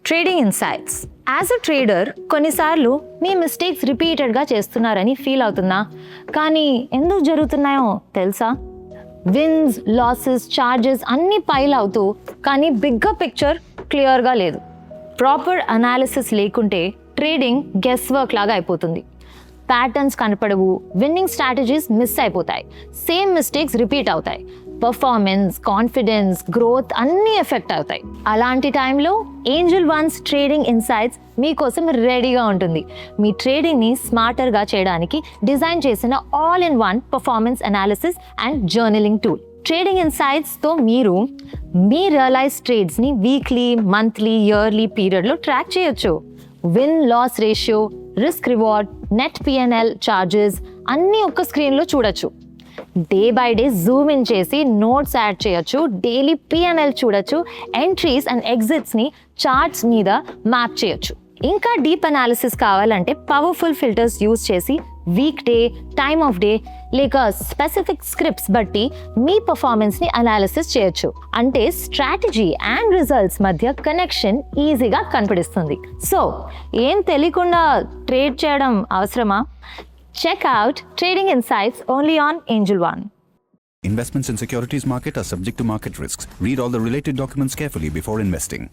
Trading insights. As a trader కొన్నిసార్లు మీ mistakes రిపీటెడ్గా చేస్తున్నారని ఫీల్ అవుతున్నా, కానీ ఎందుకు జరుగుతున్నాయో తెలుసా? విన్స్, లాసెస్, చార్జెస్ అన్నీ పైల్ అవుతూ కానీ బిగ్గర్ పిక్చర్ క్లియర్గా లేదు. ప్రాపర్ అనాలిసిస్ లేకుంటే ట్రేడింగ్ గెస్ వర్క్ లాగా అయిపోతుంది. ప్యాటర్న్స్ కనపడవు, విన్నింగ్ స్ట్రాటజీస్ మిస్ అయిపోతాయి, సేమ్ మిస్టేక్స్ రిపీట్ అవుతాయి, పర్ఫార్మెన్స్, కాన్ఫిడెన్స్, గ్రోత్ అన్నీ ఎఫెక్ట్ అవుతాయి. అలాంటి టైంలో ఏంజల్ వన్స్ ట్రేడింగ్ ఇన్సైట్స్ మీకోసం రెడీగా ఉంటుంది. మీ ట్రేడింగ్ని స్మార్టర్గా చేయడానికి డిజైన్ చేసిన all in one performance analysis and journaling tool. Trading ఇన్సైట్స్తో మీరు మీ రియలైజ్ ట్రేడ్స్ని వీక్లీ, మంత్లీ, ఇయర్లీ పీరియడ్లో ట్రాక్ చేయొచ్చు. Win loss ratio, risk reward, net PNL, charges అన్నీ ఒక్క స్క్రీన్లో చూడొచ్చు. Day by day zoom in చేసి నోట్స్ యాడ్ చేయొచ్చు, డైలీ పిఎన్ఎల్ చూడొచ్చు, ఎంట్రీస్ అండ్ ఎగ్జిట్స్ని చార్ట్స్ మీద మ్యాప్ చేయొచ్చు. ఇంకా డీప్ అనాలిసిస్ కావాలంటే పవర్ఫుల్ ఫిల్టర్స్ యూజ్ చేసి week day, time of day లేక స్పెసిఫిక్ స్క్రిప్ట్స్ బట్టి మీ పర్ఫార్మెన్స్ని అనాలిసిస్ చేయొచ్చు. అంటే స్ట్రాటజీ అండ్ రిజల్ట్స్ మధ్య కనెక్షన్ ఈజీగా కనపడిస్తుంది. సో ఏం తెలియకుండా ట్రేడ్ చేయడం అవసరమా? Check out Trading Insights only on Angel One. Investments in securities market are subject to market risks. Read all the related documents carefully before investing.